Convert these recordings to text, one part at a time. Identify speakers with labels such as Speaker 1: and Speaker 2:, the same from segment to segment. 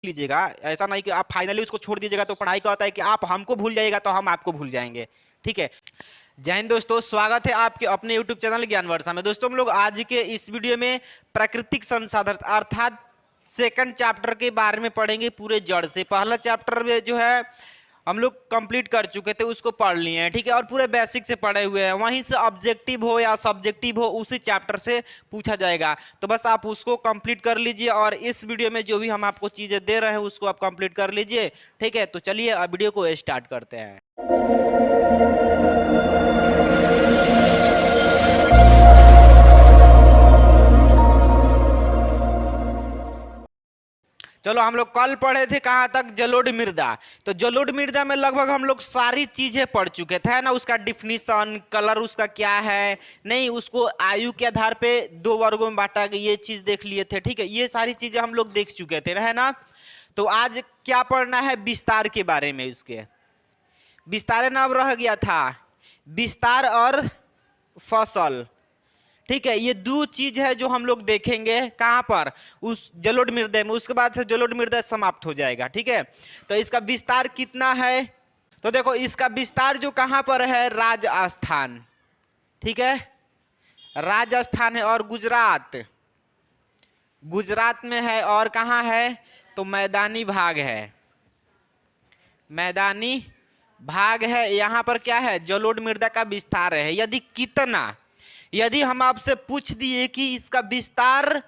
Speaker 1: लीजिएगा, ऐसा नहीं कि आप फाइनली उसको छोड़ दीजिएगा। तो पढ़ाई का होता है कि आप हमको भूल जाइएगा तो हम आपको भूल जाएंगे। ठीक है। जय हिंद दोस्तों, स्वागत है आपके अपने यूट्यूब चैनल ज्ञान वर्षा में। दोस्तों हम लोग आज के इस वीडियो में प्राकृतिक संसाधन अर्थात सेकंड चैप्टर के बारे में पढ़ेंगे पूरे जड़ से। पहला चैप्टर में जो है हम लोग कंप्लीट कर चुके थे, उसको पढ़ लिए हैं। ठीक है। और पूरे बेसिक से पढ़े हुए हैं, वहीं से ऑब्जेक्टिव हो या सब्जेक्टिव हो उसी चैप्टर से पूछा जाएगा। तो बस आप उसको कंप्लीट कर लीजिए और इस वीडियो में जो भी हम आपको चीजें दे रहे हैं उसको आप कंप्लीट कर लीजिए। ठीक है। तो चलिए अब वीडियो को स्टार्ट करते हैं। चलो, हम लोग कल पढ़े थे कहां तक, जलोढ़ मृदा। तो जलोढ़ मृदा में लगभग हम लोग सारी चीजें पढ़ चुके थे ना। उसका डिफिनीशन, कलर उसका क्या है, नहीं उसको आयु के आधार पे दो वर्गों में बांटा गया, ये चीज देख लिए थे। ठीक है। ये सारी चीजें हम लोग देख चुके थे, है ना। तो आज क्या पढ़ना है, विस्तार के बारे में। उसके विस्तार नाम रह गया था, विस्तार और फसल। ठीक है। ये दो चीज है जो हम लोग देखेंगे कहां पर, उस जलोढ़ मृदा में। उसके बाद से जलोढ़ मृदा समाप्त हो जाएगा। ठीक है। तो इसका विस्तार कितना है, तो देखो इसका विस्तार जो कहां पर है, राजस्थान। ठीक है। राजस्थान है और गुजरात, गुजरात में है। और कहां है, तो मैदानी भाग है, मैदानी भाग है। यहां पर क्या है, जलोढ़ मृदा का विस्तार है। यदि कितना, यदि हम आपसे पूछ दिए कि इसका विस्तार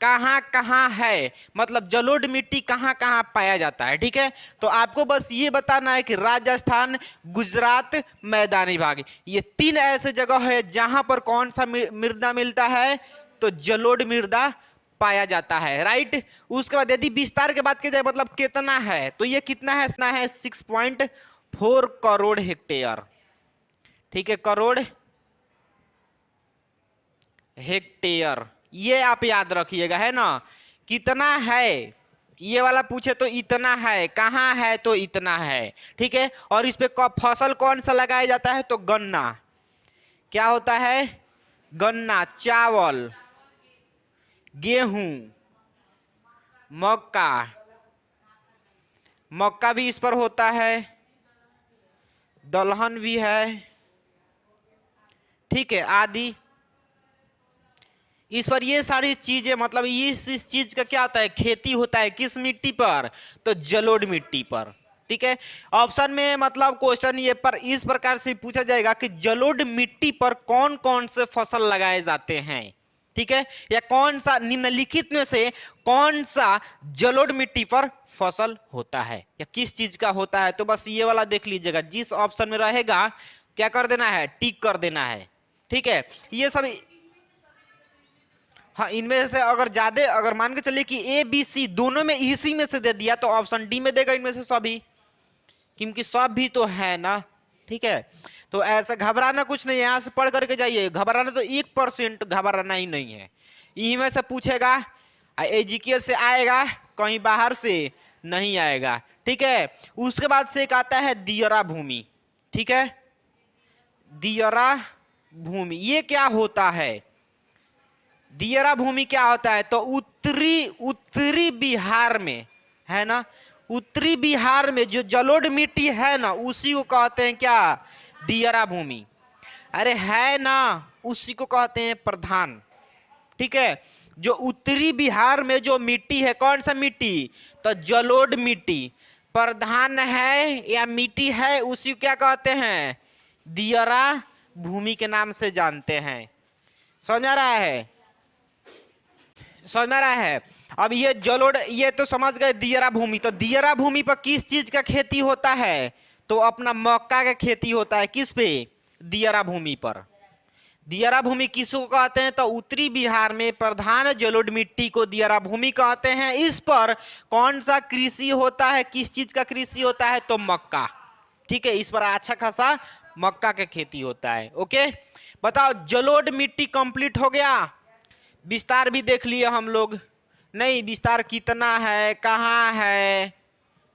Speaker 1: कहां कहां है, मतलब जलोढ़ मिट्टी कहां कहां पाया जाता है, ठीक है, तो आपको बस ये बताना है कि राजस्थान, गुजरात, मैदानी भाग, ये तीन ऐसे जगह है जहां पर कौन सा मृदा मिलता है, तो जलोढ़ मृदा पाया जाता है। राइट। उसके बाद यदि विस्तार की बात की जाए, मतलब कितना है, तो ये कितना है 6.4 करोड़ हेक्टेयर। ठीक है, करोड़ हेक्टेयर, ये आप याद रखिएगा, है ना। कितना है, ये वाला पूछे तो इतना है, कहां है तो इतना है। ठीक है। और इस पे फसल कौन सा लगाया जाता है, तो गन्ना। क्या होता है, गन्ना, चावल, गेहूं, मक्का, मक्का भी इस पर होता है, दलहन भी है। ठीक है, आदि इस पर ये सारी चीजें, मतलब इस चीज का क्या होता है, खेती होता है किस मिट्टी पर, तो जलोढ़ मिट्टी पर। ठीक है। ऑप्शन में मतलब क्वेश्चन ये पर इस प्रकार से पूछा जाएगा कि जलोढ़ मिट्टी पर कौन कौन से फसल लगाए जाते हैं। ठीक है। या कौन सा निम्नलिखित में से कौन सा जलोढ़ मिट्टी पर फसल होता है या किस चीज का होता है, तो बस ये वाला देख लीजिएगा। जिस ऑप्शन में रहेगा क्या कर देना है, टिक कर देना है। ठीक है। ये सब, हाँ, इनमें से अगर ज्यादा, अगर मान के चलिए कि ए बी सी दोनों में इसी में से दे दिया तो ऑप्शन डी में देगा इनमें से सभी, क्योंकि सब भी तो है ना। ठीक है। तो ऐसा घबराना कुछ नहीं है, यहां से पढ़ करके जाइए। घबराना तो 1% घबराना ही नहीं है। इन्हीं में से पूछेगा, एजीके से आएगा, कहीं बाहर से नहीं आएगा। ठीक है। उसके बाद से एक आता है दियरा भूमि। ठीक है, दियरा भूमि, ये क्या होता है, दियरा भूमि क्या होता है, तो उत्तरी बिहार में, है ना, उत्तरी बिहार में जो जलोढ़ मिट्टी है ना, उसी को कहते हैं क्या, दियरा भूमि। अरे है ना, उसी को कहते हैं प्रधान। ठीक है। जो उत्तरी बिहार में जो मिट्टी है, कौन सा मिट्टी, तो जलोढ़ मिट्टी, प्रधान है या मिट्टी है, उसी को क्या कहते हैं, दियरा भूमि के नाम से जानते हैं। समझ आ रहा है, समझ में आ रहा है। अब ये जलोढ़, ये तो समझ गए दियरा भूमि। तो दियरा भूमि पर किस चीज का खेती होता है, तो अपना मक्का का खेती होता है। किस पे, दियरा भूमि पर। दियरा भूमि किसको कहते हैं, तो उत्तरी बिहार में प्रधान जलोढ़ मिट्टी को दियरा भूमि कहते हैं। इस पर कौन सा कृषि होता है, किस चीज का कृषि होता है, तो मक्का। ठीक है। इस पर अच्छा खासा मक्का का खेती होता है। ओके, बताओ, जलोढ़ मिट्टी कंप्लीट हो गया। विस्तार भी देख लिए हम लोग, नहीं विस्तार कितना है, कहाँ है।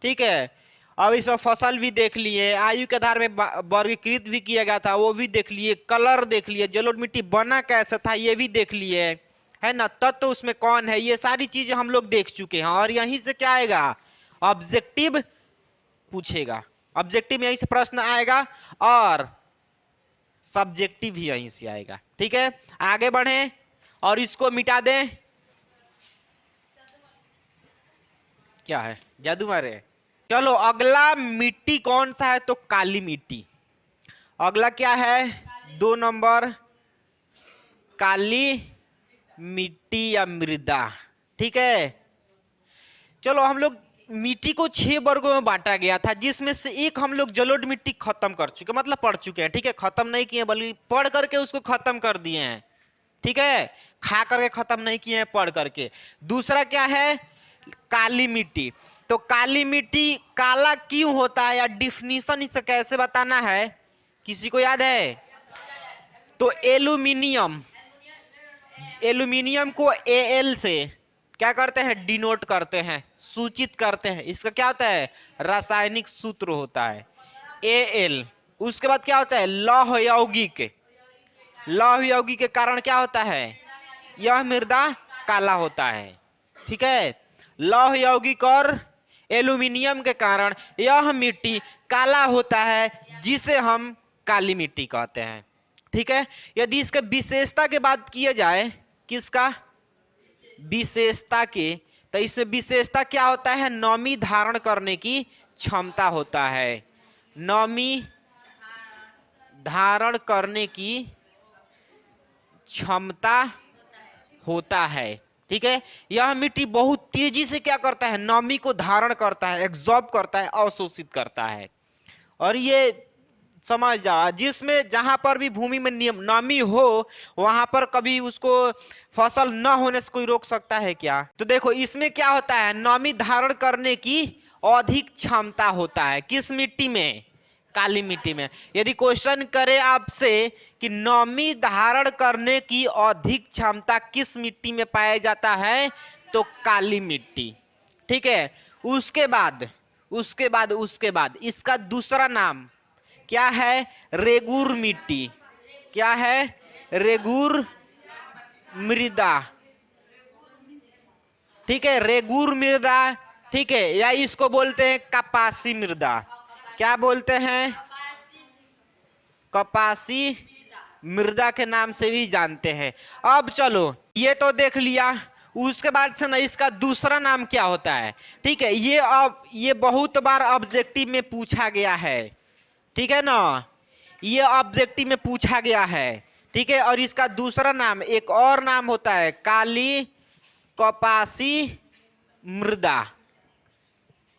Speaker 1: ठीक है। अब इसमें फसल भी देख लिए, आयु के आधार में वर्गीकृत भी किया गया था, वो भी देख लिए, कलर देख लिए, जलोढ़ मिट्टी बना कैसे था ये भी देख लिए, है ना, तत्व उसमें कौन है, ये सारी चीजें हम लोग देख चुके हैं। और यहीं से क्या आएगा, ऑब्जेक्टिव पूछेगा, ऑब्जेक्टिव यहीं से प्रश्न आएगा और सब्जेक्टिव ही यहीं से आएगा। ठीक है, आगे बढ़े और इसको मिटा दें। क्या है, जादू मारे। चलो अगला मिट्टी कौन सा है, तो काली मिट्टी। अगला क्या है, 2 नंबर, काली मिट्टी या मृदा। ठीक है, चलो हम लोग मिट्टी को 6 वर्गों में बांटा गया था, जिसमें से एक हम लोग जलोढ़ मिट्टी खत्म कर चुके, मतलब पढ़ चुके हैं। ठीक है, खत्म नहीं किए बल्कि पढ़ करके उसको खत्म कर दिए हैं। ठीक है, खा करके खत्म नहीं किए हैं, पढ़ करके। दूसरा क्या है, काली मिट्टी। तो काली मिट्टी काला क्यों होता है, या डिफिनीशन इससे कैसे बताना है, किसी को याद है? तो एल्यूमिनियम, एल्यूमिनियम को एल से क्या करते हैं, डिनोट करते हैं, सूचित करते हैं। इसका क्या होता है, रासायनिक सूत्र होता है एल। उसके बाद क्या होता है, लौह यौगिक। लौह यौगिक के कारण क्या होता है, यह मृदा काला होता है। ठीक है, लौह यौगिक और एल्यूमिनियम के कारण यह मिट्टी काला होता है, जिसे हम काली मिट्टी कहते हैं। ठीक है, यदि इसके विशेषता के बात किया जाए, किसका, विशेषता के, तो इसमें विशेषता क्या होता है, नमी धारण करने की क्षमता होता है, नमी धारण करने की क्षमता होता है। ठीक है, यह मिट्टी बहुत तेजी से क्या करता है, नमी को धारण करता है, एब्जॉर्ब करता है, अवशोषित करता है। और ये समझ जा, जिसमें जहां पर भी भूमि में नमी हो वहां पर कभी उसको फसल न होने से कोई रोक सकता है क्या? तो देखो इसमें क्या होता है, नमी धारण करने की अधिक क्षमता होता है, किस मिट्टी में, काली मिट्टी में। यदि क्वेश्चन करे आपसे कि नमी धारण करने की अधिक क्षमता किस मिट्टी में पाया जाता है, तो काली मिट्टी। ठीक है, उसके बाद इसका दूसरा नाम क्या है, रेगुर मिट्टी। क्या है, रेगुर मृदा। ठीक है, रेगुर मृदा। ठीक है, या इसको बोलते हैं कपासी मृदा। क्या बोलते हैं, कपासी मृदा के नाम से भी जानते हैं। अब चलो ये तो देख लिया, उसके बाद से ना इसका दूसरा नाम क्या होता है। ठीक है, ये बहुत बार ऑब्जेक्टिव में पूछा गया है। ठीक है ना, ये ऑब्जेक्टिव में पूछा गया है। ठीक है, और इसका दूसरा नाम, एक और नाम होता है, काली कपासी मृदा।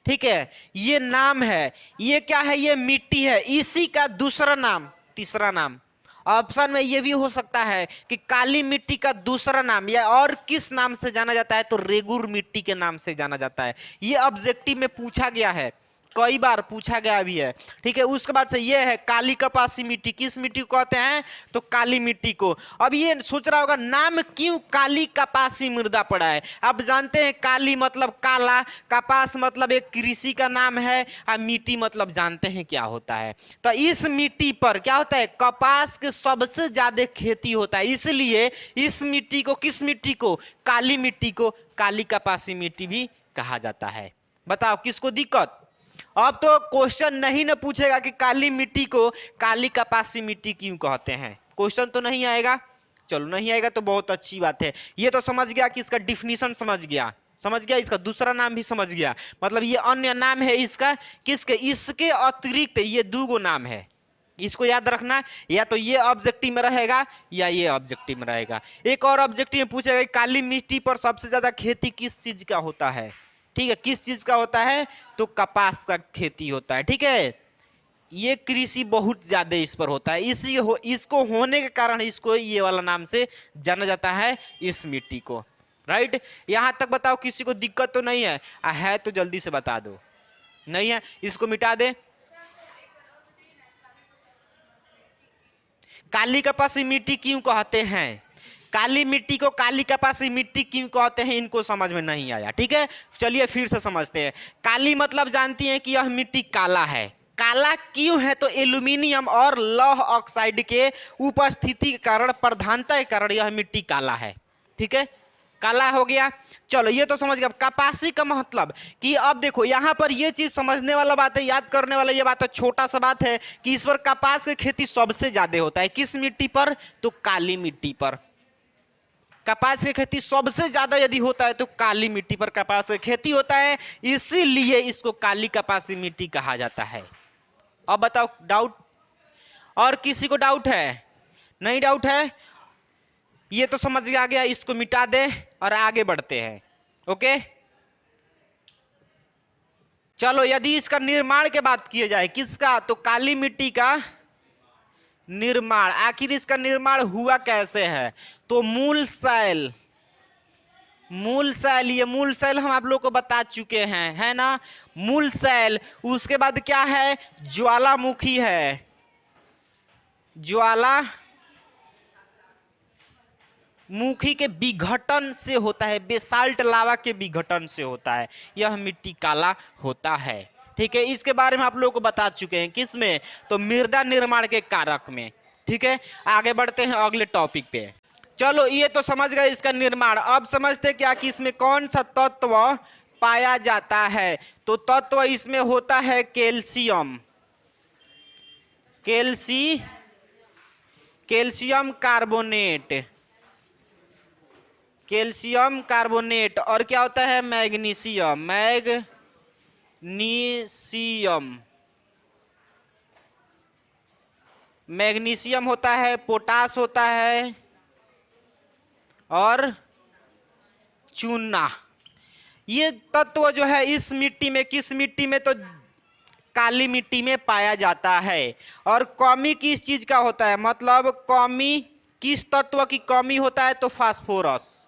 Speaker 1: ठीक है, ये नाम है, ये क्या है, ये मिट्टी है, इसी का दूसरा नाम, तीसरा नाम। ऑप्शन में ये भी हो सकता है कि काली मिट्टी का दूसरा नाम या और किस नाम से जाना जाता है, तो रेगुर मिट्टी के नाम से जाना जाता है। ये ऑब्जेक्टिव में पूछा गया है, कई बार पूछा गया भी है। ठीक है, उसके बाद से ये है काली कपासी मिट्टी, किस मिट्टी को कहते हैं, तो काली मिट्टी को। अब ये सोच रहा होगा नाम क्यों काली कपासी मृदा पड़ा है। आप जानते हैं काली मतलब काला, कपास मतलब एक कृषि का नाम है, और मिट्टी मतलब जानते हैं क्या होता है। तो इस मिट्टी पर क्या होता है, कपास के सबसे ज्यादा खेती होता है, इसलिए इस मिट्टी को, किस मिट्टी को, काली मिट्टी को काली कपासी मिट्टी भी कहा जाता है। बताओ किसको दिक्कत? अब तो क्वेश्चन नहीं ना पूछेगा कि काली मिट्टी को काली कपासी मिट्टी क्यों कहते हैं, क्वेश्चन तो नहीं आएगा। चलो नहीं आएगा तो बहुत अच्छी बात है। ये तो समझ गया कि इसका डिफिनीशन समझ गया, इसका दूसरा नाम भी समझ गया, मतलब ये अन्य नाम है इसका, किसके, इसके अतिरिक्त ये 2 नाम है। इसको याद रखना, या तो ये ऑब्जेक्टिव में रहेगा या ये ऑब्जेक्टिव में रहेगा। एक और ऑब्जेक्टिव में पूछेगा काली मिट्टी पर सबसे ज्यादा खेती किस चीज का होता है। ठीक है, किस चीज का होता है, तो कपास का खेती होता है। ठीक है, ये कृषि बहुत ज्यादा इस पर होता है, इसको होने के कारण इसको ये वाला नाम से जाना जाता है, इस मिट्टी को। राइट, यहां तक बताओ किसी को दिक्कत तो नहीं है तो जल्दी से बता दो। नहीं है, इसको मिटा दे। काली कपासी मिट्टी क्यों कहते हैं, काली मिट्टी को काली कपासी मिट्टी क्यों कहते हैं, इनको समझ में नहीं आया। ठीक है, चलिए फिर से समझते हैं। काली मतलब जानती हैं कि यह मिट्टी काला है, काला क्यों है, तो एल्यूमिनियम और लौह ऑक्साइड के उपस्थिति के कारण, प्रधानता के कारण यह मिट्टी काला है। ठीक है, काला हो गया। चलो ये तो समझ गया। कपासी का मतलब कि अब देखो यहां पर ये चीज समझने वाला बात है, याद करने वाला ये बात है, छोटा सा बात है कि इस पर कपास की खेती सबसे ज्यादा होता है। किस मिट्टी पर? तो काली मिट्टी पर। कपास की खेती सबसे ज्यादा यदि होता है तो काली मिट्टी पर कपास की खेती होता है, इसीलिए इसको काली कपासी मिट्टी कहा जाता है। अब बताओ डाउट और किसी को डाउट है? नहीं डाउट है? ये तो समझ में आ गया, इसको मिटा दे और आगे बढ़ते हैं। ओके चलो, यदि इसका निर्माण की बात किया जाए, किसका? तो काली मिट्टी का निर्माण। आखिर इसका निर्माण हुआ कैसे है? तो मूल शैल, मूल शैल, ये मूल शैल हम आप लोग को बता चुके हैं, है ना? मूल शैल, उसके बाद क्या है? ज्वालामुखी है, ज्वालामुखी के विघटन से होता है, बेसाल्ट लावा के विघटन से होता है, यह मिट्टी काला होता है। ठीक है, इसके बारे में आप लोगों को बता चुके हैं। किसमें? तो मृदा निर्माण के कारक में। ठीक है, आगे बढ़ते हैं अगले टॉपिक पे। चलो ये तो समझ गए इसका निर्माण। अब समझते क्या कि इसमें कौन सा तत्व पाया जाता है? तो तत्व इसमें होता है calcium, calcium carbonate, calcium carbonate. और क्या होता है? मैग्नीशियम, मैग्नीशियम होता है, पोटास होता है और चूना। ये तत्व जो है इस मिट्टी में, किस मिट्टी में? तो काली मिट्टी में पाया जाता है। और कमी किस चीज का होता है? मतलब कमी किस तत्व की कमी होता है? तो फास्फोरस,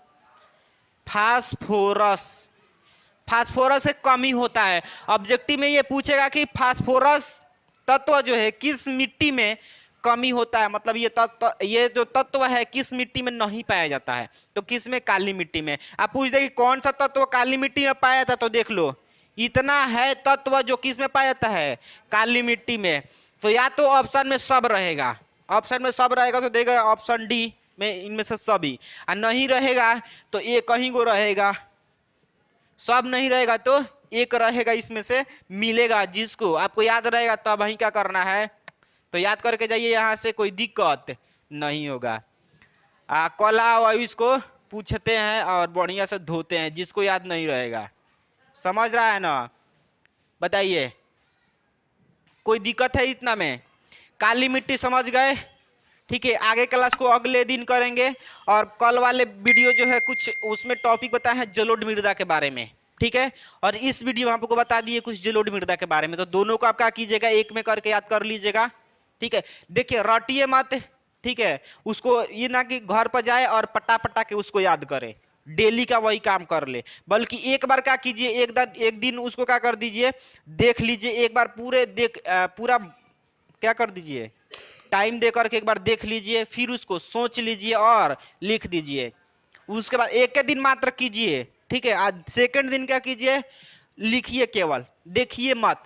Speaker 1: फास्फोरस की कमी होता है। ऑब्जेक्टिव में ये पूछेगा कि फास्फोरस तत्व जो है किस मिट्टी में कमी होता है, मतलब ये जो तत्व है किस मिट्टी में नहीं पाया जाता है? तो किस में? काली मिट्टी में। आप पूछ दे कि कौन सा तत्व काली मिट्टी में पाया जाता, तो देख लो इतना है तत्व जो किस में पाया जाता है? काली मिट्टी में। तो या तो ऑप्शन में सब रहेगा, ऑप्शन में सब रहेगा तो देगा ऑप्शन डी में इनमें से सभी, और नहीं रहेगा तो ये कहीं को रहेगा, सब नहीं रहेगा तो एक रहेगा, इसमें से मिलेगा। जिसको आपको याद रहेगा तब वहीं क्या करना है, तो याद करके जाइए, यहां से कोई दिक्कत नहीं होगा। कला वायुस को पूछते हैं और बढ़िया से धोते हैं, जिसको याद नहीं रहेगा। समझ रहा है ना? बताइए, कोई दिक्कत है इतना में? काली मिट्टी समझ गए? ठीक है, आगे क्लास को अगले दिन करेंगे। और कल वाले वीडियो जो है कुछ उसमें टॉपिक बताए हैं जलोढ़ मृदा के बारे में। ठीक है, और इस वीडियो में आपको बता दिए कुछ जलोढ़ मृदा के बारे में। तो दोनों को आप क्या कीजिएगा, एक में करके याद कर लीजिएगा। ठीक है, देखिए रटिए मत। ठीक है, उसको ये ना कि घर पर जाए और पटा पटा के उसको याद करे, डेली का वही काम कर ले, बल्कि एक बार क्या कीजिए, एक दिन उसको क्या कर दीजिए, देख लीजिए एक बार, पूरा क्या कर दीजिए, टाइम दे करके एक बार देख लीजिए, फिर उसको सोच लीजिए और लिख दीजिए। उसके बाद एक दिन मात्र कीजिए। ठीक है, आज सेकंड दिन क्या कीजिए, लिखिए, केवल देखिए मत।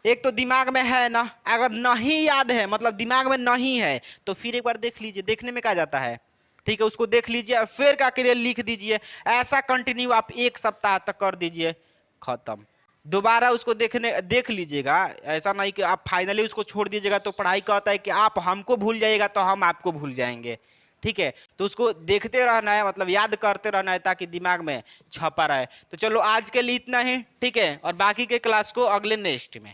Speaker 1: एक तो दिमाग में है ना, अगर नहीं याद है मतलब दिमाग में नहीं है तो फिर एक बार देख लीजिए, देखने में क्या जाता है। ठीक है, उसको देख लीजिए, फिर क्या करिए, लिख दीजिए। ऐसा कंटिन्यू आप 1 सप्ताह तक कर दीजिए, खत्म। दोबारा उसको देख लीजिएगा, ऐसा नहीं कि आप फाइनली उसको छोड़ दीजिएगा। तो पढ़ाई कहता है कि आप हमको भूल जाइएगा तो हम आपको भूल जाएंगे। ठीक है, तो उसको देखते रहना है, मतलब याद करते रहना है, ताकि दिमाग में छपा रहे। तो चलो आज के लिए इतना ही। ठीक है, और बाकी के क्लास को अगले नेक्स्ट में।